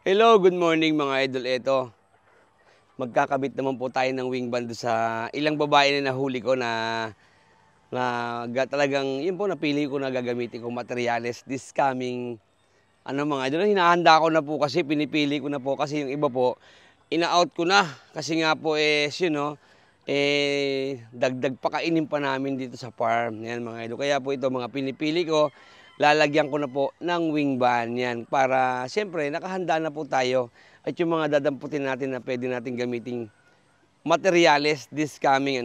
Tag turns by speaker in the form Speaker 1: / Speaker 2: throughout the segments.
Speaker 1: Hello, good morning mga idol. Ito, magkakabit naman po tayo ng wing band sa ilang babae na nahuli ko na talagang yun po napili ko na gagamitin kong materyales this coming mga idol. Hinahanda ko na po kasi pinipili ko na po kasi yung iba po ina-out ko na kasi nga po dagdag pakainin pa namin dito sa farm. Yan mga idol. Kaya po ito mga pinipili ko. Lalagyan ko na po ng wing band yan para siyempre nakahanda na po tayo at yung mga dadamputin natin na pwede natin gamiting materyales this coming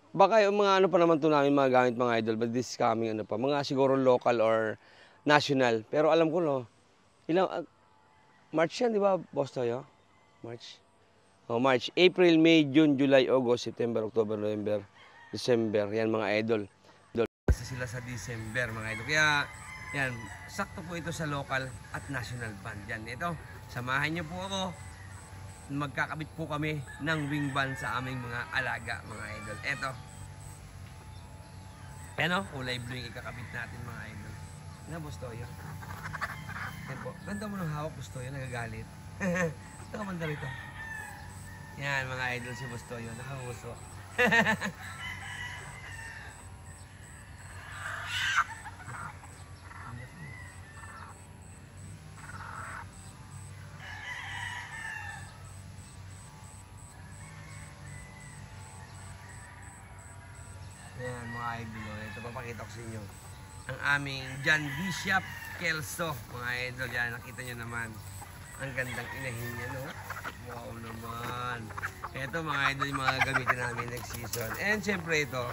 Speaker 1: Baka yung mga pa naman ito namin mga gamit mga idol, but this coming mga siguro local or national. Pero alam ko March yan, di ba, Boss Toyo? March. March, April, May, June, July, August, September, October, November, December. Yan mga idol. Sila sa December mga idol. Kaya yan, sakto po ito sa local at national band. Yan, ito, samahan niyo po ako. Magkakabit po kami ng wing band sa aming mga alaga mga idol. Ito. Kulay blue yung ikakabit natin mga idol. Yan, Boss Toyo. Yan po. Ganda mo ng hawak, Boss Toyo, nagagalit. Ito ka banda rito. Yan mga idol, si Boss Toyo, nakamuso. Ayan mga idol, ito papakita ko sa inyo ang aming John Bishop Kelso mga idol. Yan, nakita nyo naman ang gandang inahin niya, no? Wow naman. Ito mga idol yung mga gamitin namin next season. And syempre ito,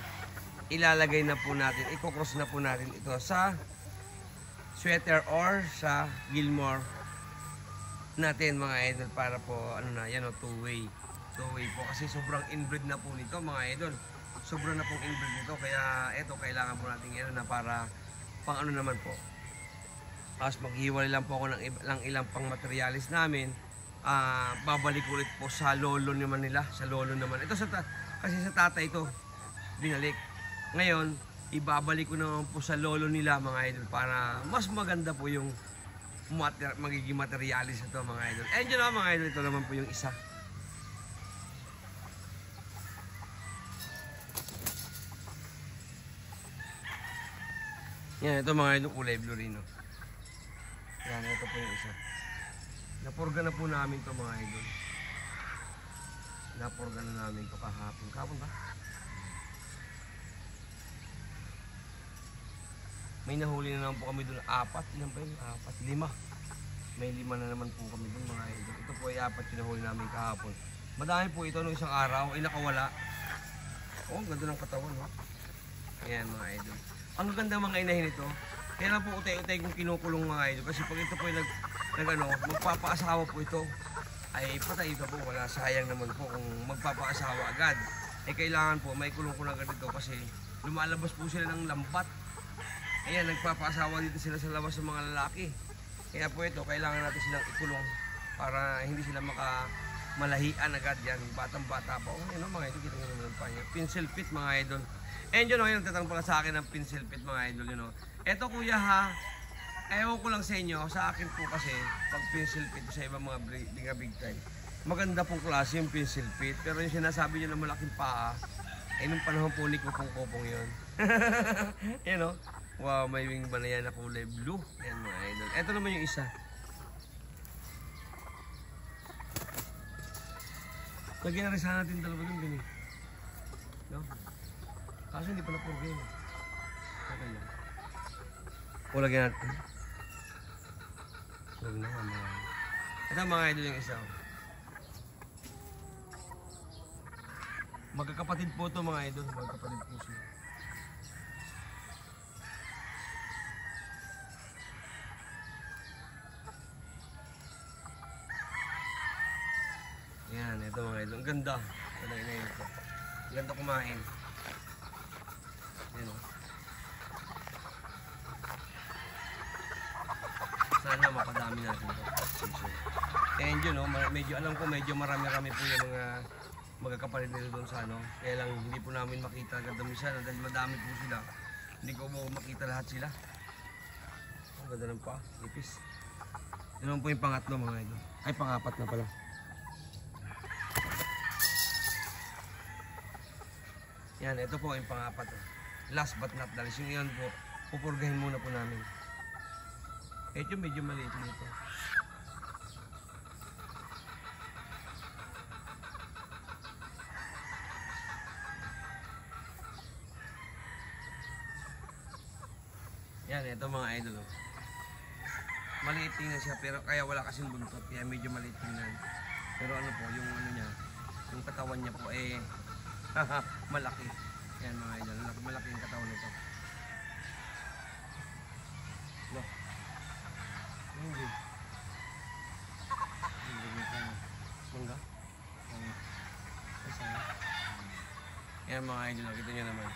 Speaker 1: ilalagay na po natin, i-cross na po natin ito sa sweater or sa Gilmore natin mga idol para po two-way po kasi sobrang inbreed na po nito mga idol. Sobrang na pong inbreed nito kaya ito kailangan po natin na para pang naman po. Tapos maghiwalay lang po ako ng ilang pang materialis namin. Babalik ulit po sa lolo naman nila, sa lolo naman. Ito kasi sa tatay ito binalik. Ngayon, ibabalik ko naman po sa lolo nila mga idol para mas maganda po yung magiging materialis ito mga idol. And yun mga idol, ito naman po yung isa. Yan, ito mga idol, kulay blue rin. Yan, ito po yung isa. Napurga na po namin ito mga idol. Napurga na namin ito kahapon. Kahapon ba? May nahuli na naman po kami doon. 4. Ilan ba yun? 4, 5. May 5 na naman po kami doon mga idol. Ito po ay 4 yung nahuli namin kahapon. Madami po ito nung isang araw ay nakawala. Oh, ganda ng katawan, no? Ayan mga idol. Ang ganda mga inahin ito. Kaya na po utay-utay kong kinukulong mga idol. Kasi pag ito po ay magpapaasawa po ito, ay patay ito po. Wala, sayang naman po kung magpapaasawa agad. Kailangan po may kulong ko na agad ito kasi lumalabas po sila ng lambat. Ayan, nagpapaasawa dito sila sa labas ng mga lalaki. Kaya po ito, kailangan natin silang ikulong para hindi sila malahian agad yan. Batang-bata pa. Mga ito, kita nyo naman pa niya. Pencil fit mga idol. And yun, nagtatanong pala sa akin ng pencil fit mga idol. Eto kuya ha, ewan ko lang sa inyo, sa akin po kasi, pag pencil fit sa ibang mga big time, maganda pong klase yung pencil fit. Pero yung sinasabi nyo na malaking paa, nung panahon po ni Kupong-Kupong yun. Wow, may wing ba na yan na kulay blue. Yan mga idol. Eto naman yung isa. Lagyan na rin sana natin dalawa dun din eh. No? Kaso hindi pala purga yun. Okay lang. O lagyan natin. Huwag na nga mga. Ito mga idol yung isa. Magkakapatid po ito mga idol. Magkakapatid po sila. Yan, ito mga idol. Ang ganda. Ito. Ang ganda kumain. Yan o. Sana makadami natin ito. And yun medyo alam ko medyo marami-rami po yung mga magkakapalit nila doon sa Kaya lang hindi po namin makita agad na minsan dahil madami po sila. Hindi ko makita lahat sila. Ang ganda ng pa, ipis. Yun naman po yung pangatlo mga idol. Ay, pangapat na pala. Yan, ito po yung pangapat. Last but not the least. Yung yan po, pupurgahin muna po namin. Ito medyo maliit nito. Yan, ito mga idol. Maliit tingnan siya, pero kaya wala kasing buntot. Kaya medyo maliit tingnan. Pero ano po, yung ano niya, yung katawan niya po eh, malaki. Yan mga idol, malaki yung katawan nito. No. Hindi. Mangga? Yan mga idol, kita nyo naman.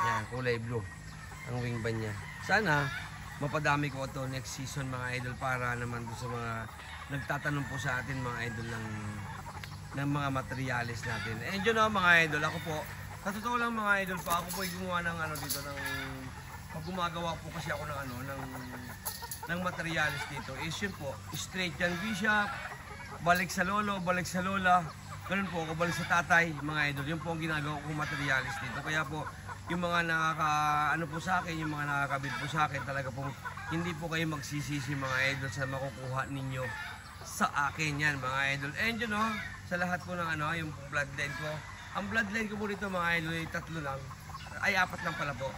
Speaker 1: Yan, kulay blue ang wingban niya. Sana mapadami ko ito next season mga idol para naman doon sa mga nagtatanong po sa atin mga idol ng mga materialis natin. And yun know, mga idol, ako po, sa totoo lang mga idol po, ako po ay gumawa ng ano dito, pag gumagawa po kasi ako ng ano, ng materialis dito, is yun po, straight yan bishop, balik sa lolo, balik sa lola, ganun po, ako balik sa tatay, mga idol, yun po ang ginagawa kong materialis dito. Kaya po, yung mga ano po sa akin, yung mga nakakabit po sa akin, talaga pong hindi po kayo magsisisi mga idol sa makukuha ninyo sa akin yan mga idol. And you know, sa lahat po ng ano, yung bloodline ko, ang bloodline ko po dito mga idol ay tatlo lang, ay apat lang pala po.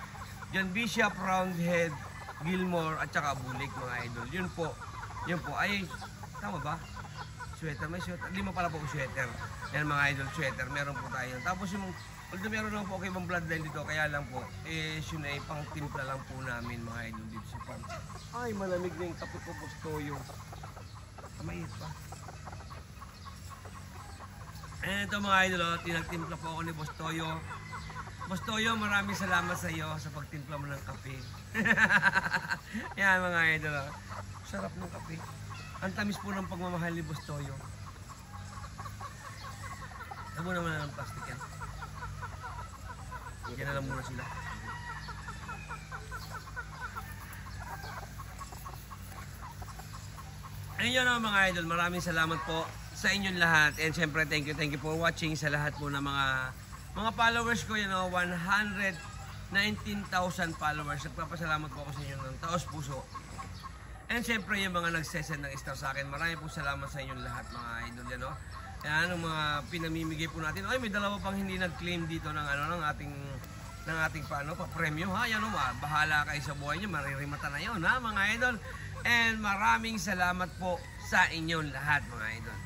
Speaker 1: John Bishop, Roundhead, Gilmore, at saka Bulik mga idol. Yun po, ay, tama ba? Sweater, may sweater, 5 pala po sweater. Yan mga idol, sweater, meron po tayo. Tapos yung although meron naman po kayo ibang bloodline dito, kaya lang po, yun ay pang timpla lang po namin mga idol dito sa farm. Ay, malamig na yung kape ko, Boss Toyo. Mayit pa. And ito mga idol, tinagtimpla po ako ni Boss Toyo. Boss Toyo, maraming salamat sa iyo sa pagtimpla mo ng kape. Yan mga idol, sarap ng kape. Ang tamis po ng pagmamahal ni Boss Toyo. Tabo naman na ng plastic yan. Yan na lang muna sila. Ayun yun mga idol, maraming salamat po sa inyong lahat. And syempre, thank you for watching sa lahat po ng mga followers ko. You know, 119,000 followers. Nagpapasalamat po ako sa inyo ng taos puso. And syempre, yung mga nagsesend ng star sa akin, maraming po salamat sa inyong lahat mga idol. You know? Yan ang mga pinamimigay po natin. Ay, may dalawa pang hindi nag-claim dito ng ano, ng ating pa-premyo ha. Yan o, bahala kayo sa buhay niyo, maririmata na 'yon ha mga idol. And maraming salamat po sa inyong lahat mga idol.